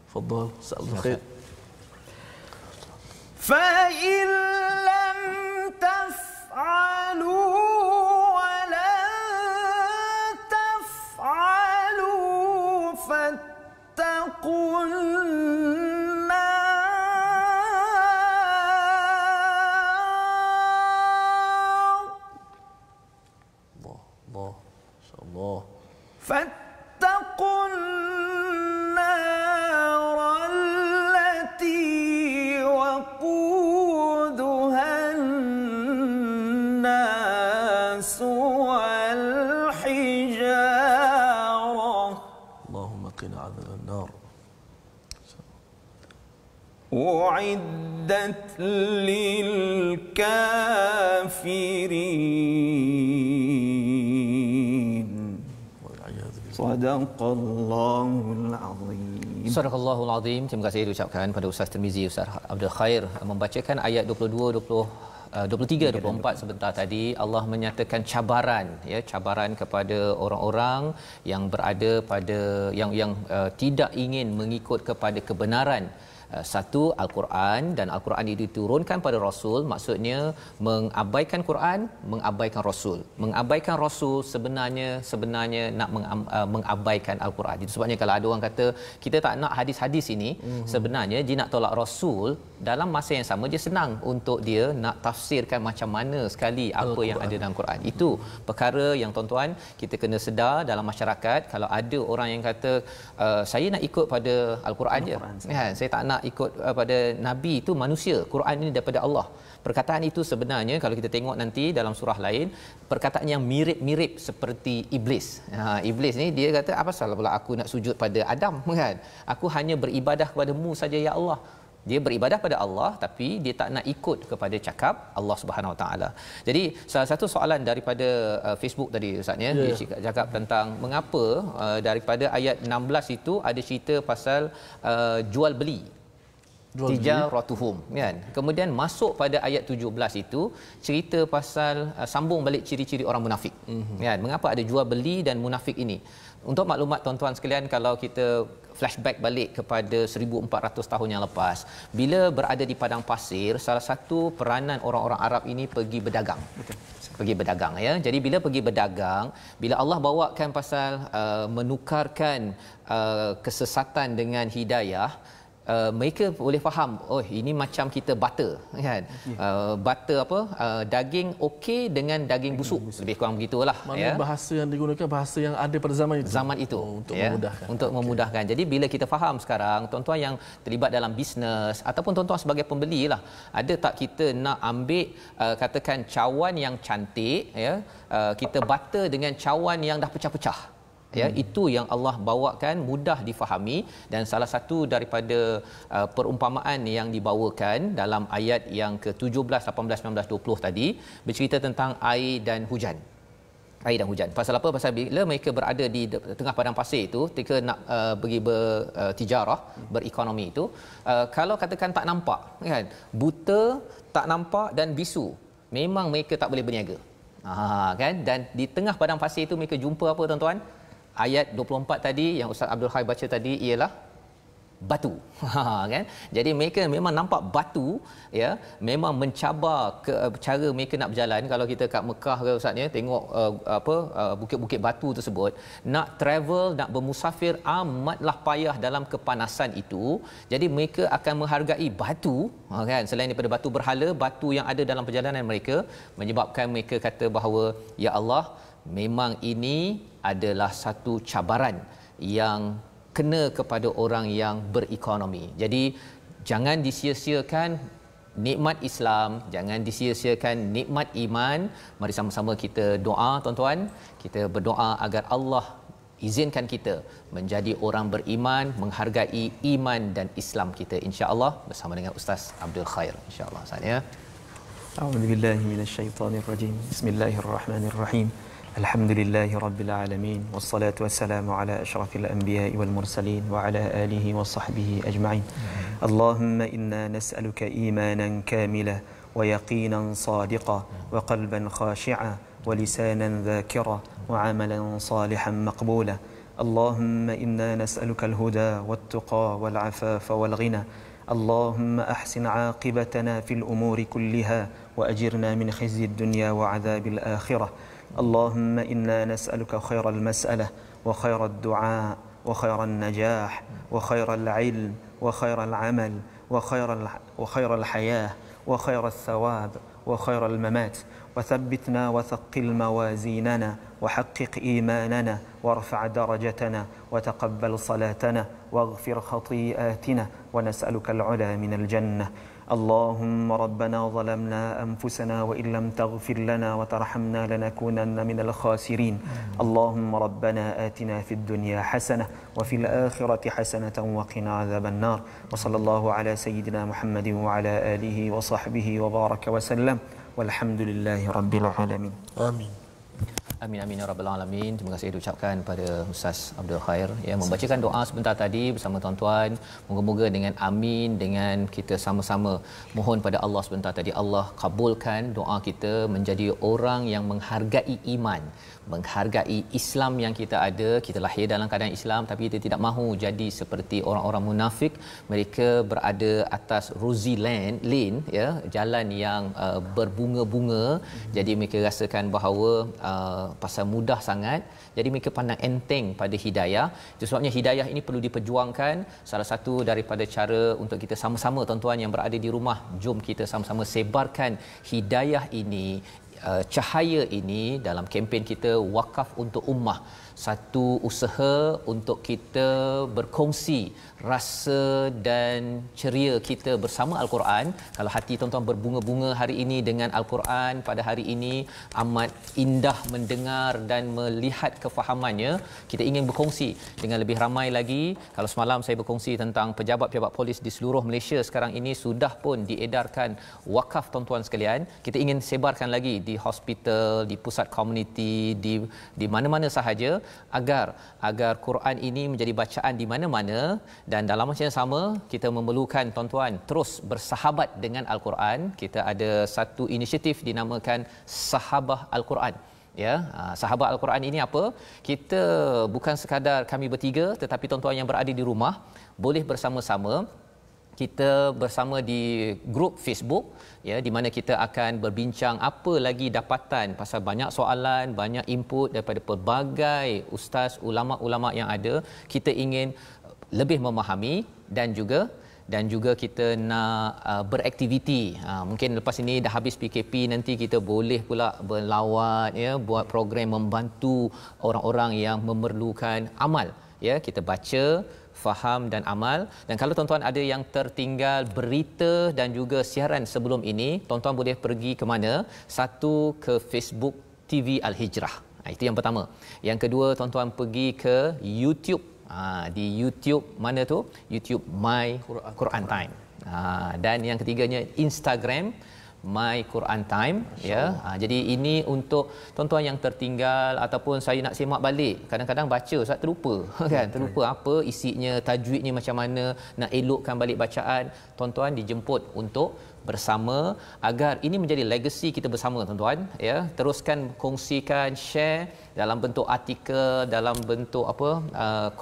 تفضل أستاذ عبد الخير. فإن لم تفعلوا ولن تفعلوا فاتقوا النار. الله ما شاء الله. فاتقوا النار التي وقودها الناس والحجارة. اللهم قنا عذاب النار. أعدت للكافرين. صدق الله العظيم. Sadaqallahul Azim. Terima kasih diucapkan pada Ustaz Tirmizi, Ustaz Abdul Khair membacakan ayat 22, 23, 24 sebentar tadi. Allah menyatakan cabaran kepada orang-orang yang berada pada yang tidak ingin mengikut kepada kebenaran. Satu, Al-Quran, dan Al-Quran itu diturunkan pada Rasul, maksudnya mengabaikan Quran, mengabaikan Rasul. Mengabaikan Rasul sebenarnya nak mengabaikan Al-Quran. Itu sebabnya kalau ada orang kata kita tak nak hadis-hadis ini, sebenarnya dia nak tolak Rasul, dalam masa yang sama dia senang untuk dia nak tafsirkan macam mana sekali apa Al-Quran yang ada dalam Quran. Itu perkara yang tuan-tuan kita kena sedar dalam masyarakat. Kalau ada orang yang kata saya nak ikut pada Al-Quran je, kan, saya tak nak ikut pada Nabi, itu manusia, Quran ini daripada Allah. Perkataan itu sebenarnya kalau kita tengok nanti dalam surah lain, perkataan yang mirip-mirip seperti Iblis. Iblis ni dia kata, apa salah pula aku nak sujud pada Adam, kan? Aku hanya beribadah kepadamu saja ya Allah. Dia beribadah pada Allah tapi dia tak nak ikut kepada cakap Allah Subhanahu Wa Taala. Jadi salah satu soalan daripada Facebook tadi Ustaz, dia cakap tentang mengapa daripada ayat 16 itu ada cerita pasal jual beli. Tijaratuhum, kan. Kemudian masuk pada ayat 17 itu cerita pasal sambung balik ciri-ciri orang munafik. Kan? Mengapa ada jual beli dan munafik ini? Untuk maklumat tuan-tuan sekalian, kalau kita flashback balik kepada 1400 tahun yang lepas, bila berada di padang pasir, salah satu peranan orang-orang Arab ini pergi berdagang. Pergi berdagang, ya. Jadi bila pergi berdagang, bila Allah bawakan pasal menukarkan kesesatan dengan hidayah, mereka boleh faham, oh ini macam kita butter, kan. Butter apa, daging okey dengan daging busuk, lebih kurang begitulah. Mana bahasa yang digunakan bahasa yang ada pada zaman itu untuk memudahkan. Untuk memudahkan. Jadi bila kita faham sekarang, tuan-tuan yang terlibat dalam bisnes ataupun tuan-tuan sebagai pembeli lah, ada tak kita nak ambil katakan cawan yang cantik, ya, kita butter dengan cawan yang dah pecah-pecah. Ya, itu yang Allah bawakan mudah difahami, dan salah satu daripada perumpamaan yang dibawakan dalam ayat yang ke-17, 18, 19, 20 tadi bercerita tentang air dan hujan. Air dan hujan. Pasal apa? Pasal bila mereka berada di tengah padang pasir itu, ketika nak pergi bertijarah, berekonomi itu, kalau katakan tak nampak, kan? Buta, tak nampak dan bisu, memang mereka tak boleh berniaga. Kan? Dan di tengah padang pasir itu mereka jumpa apa, tuan-tuan? Ayat 24 tadi yang Ustaz Abdul Khair baca tadi ialah batu. Kan? Jadi mereka memang nampak batu, ya, memang mencabar cara mereka nak berjalan. Kalau kita kat Mekah ke Ustaz, ya, tengok bukit-bukit batu tersebut, nak travel, nak bermusafir amatlah payah dalam kepanasan itu. Jadi mereka akan menghargai batu, kan, selain daripada batu berhala, batu yang ada dalam perjalanan mereka, menyebabkan mereka kata bahawa ya Allah, memang ini adalah satu cabaran yang kena kepada orang yang berekonomi. Jadi jangan disia-siakan nikmat Islam, jangan disia-siakan nikmat iman. Mari sama-sama kita doa, tuan-tuan. Kita berdoa agar Allah izinkan kita menjadi orang beriman, menghargai iman dan Islam kita, insya-Allah, bersama dengan Ustaz Abdul Khair, insya-Allah. Saya A'udzubillahi minasyaitonirrajim. Bismillahirrahmanirrahim. Alhamdulillahi rabbil alamin, wassalatu wassalamu ala asyrafil anbiya'i wal mursalin wa ala alihi wa sahbihi ajma'in. Allahumma inna nas'aluka imanan kamila wa yaqinan sadiqa wa qalban khashi'a wa lisanan dhakira wa amalan salihan maqbula. Allahumma inna nas'aluka al-huda wat-tuqa wal-'afafa wal-ghina. Allahumma ahsin 'aqibatana fil umuri kulliha wa ajirna min khizyi ad-dunya wa 'adhabil akhirah. اللهم إنا نسألك خير المسألة وخير الدعاء وخير النجاح وخير العلم وخير العمل وخير الحياة وخير الثواب وخير الممات، وثبتنا وثقل موازيننا وحقق إيماننا وارفع درجتنا وتقبل صلاتنا واغفر خطيئاتنا، ونسألك العلا من الجنة. اللهم ربنا ظلمنا أنفسنا وإن لم تغفر لنا وترحمنا لنكونن من الخاسرين. اللهم ربنا آتنا في الدنيا حسنة وفي الآخرة حسنة وقنا عذاب النار. وصلى الله على سيدنا محمد وعلى آله وصحبه وبارك وسلم والحمد لله رب العالمين. Amin. Amin amin ya rabbal alamin. Terima kasih diucapkan pada Ustaz Abdul Khair yang membacakan doa sebentar tadi bersama tuan-tuan. Moga-moga dengan amin, dengan kita sama-sama mohon pada Allah sebentar tadi, Allah kabulkan doa kita menjadi orang yang menghargai iman, menghargai Islam yang kita ada. Kita lahir dalam keadaan Islam tapi kita tidak mahu jadi seperti orang-orang munafik. Mereka berada atas rosy lane, ya, jalan yang berbunga-bunga. Jadi mereka rasakan bahawa pasal mudah sangat, jadi mereka pandang enteng pada hidayah. Itu sebabnya hidayah ini perlu diperjuangkan. Salah satu daripada cara untuk kita sama-sama, tuan-tuan yang berada di rumah, jom kita sama-sama sebarkan hidayah ini, cahaya ini dalam kempen kita Wakaf untuk Ummah. Satu usaha untuk kita berkongsi rasa dan ceria kita bersama Al-Quran. Kalau hati tuan-tuan berbunga-bunga hari ini dengan Al-Quran, pada hari ini amat indah mendengar dan melihat kefahamannya, kita ingin berkongsi dengan lebih ramai lagi. Kalau semalam saya berkongsi tentang pejabat-pejabat polis di seluruh Malaysia sekarang ini sudah pun diedarkan wakaf, tuan-tuan sekalian. Kita ingin sebarkan lagi di hospital, di pusat komuniti, di mana-mana sahaja, agar Quran ini menjadi bacaan di mana-mana. Dan dalam masa yang sama kita memerlukan tuan-tuan terus bersahabat dengan Al-Quran. Kita ada satu inisiatif dinamakan Sahabah Al-Quran. Ya, Sahabat Al-Quran ini apa? Kita bukan sekadar kami bertiga, tetapi tuan-tuan yang berada di rumah boleh bersama-sama. Kita bersama di grup Facebook, ya, di mana kita akan berbincang apa lagi dapatan pasal banyak soalan, banyak input daripada pelbagai ustaz, ulama-ulama yang ada. Kita ingin lebih memahami dan juga kita nak beraktiviti. Mungkin lepas ini dah habis PKP, nanti kita boleh pula berlawat, ya, buat program membantu orang-orang yang memerlukan amal, ya, kita baca, faham dan amal. Dan kalau tuan-tuan ada yang tertinggal berita dan juga siaran sebelum ini, tuan-tuan boleh pergi ke mana? Satu, ke Facebook TV Al-Hijrah. Itu yang pertama. Yang kedua, tuan-tuan pergi ke YouTube. Di YouTube mana tu? YouTube My Quran Time. Dan yang ketiganya Instagram My Quran Time, ya. Jadi ini untuk tuan-tuan yang tertinggal ataupun saya nak semak balik. Kadang-kadang baca Ustaz terlupa kan, terlupa apa isinya, tajwidnya macam mana, nak elokkan balik bacaan. Tuan-tuan dijemput untuk bersama agar ini menjadi legacy kita bersama, tuan-tuan, ya. Teruskan kongsikan, share dalam bentuk artikel, dalam bentuk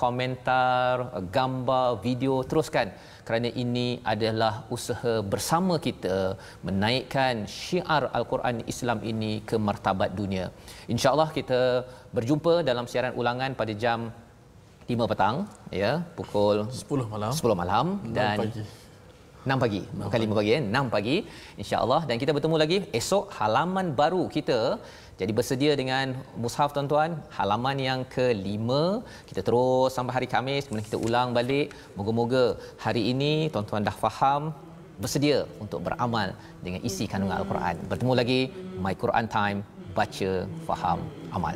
komentar, gambar, video, teruskan. Kerana ini adalah usaha bersama kita menaikkan syiar Al-Quran Islam ini ke martabat dunia. InsyaAllah kita berjumpa dalam siaran ulangan pada jam 5 petang, ya, pukul 10 malam dan 6 pagi. Bukan 5 pagi, 6 pagi, insya-Allah. Dan kita bertemu lagi esok, halaman baru kita. Jadi bersedia dengan mushaf, tuan-tuan, halaman yang ke-5. Kita terus sampai hari Khamis, kemudian kita ulang balik. Moga-moga hari ini tuan-tuan dah faham, bersedia untuk beramal dengan isi kandungan Al-Quran. Bertemu lagi My Quran Time, baca, faham, amal.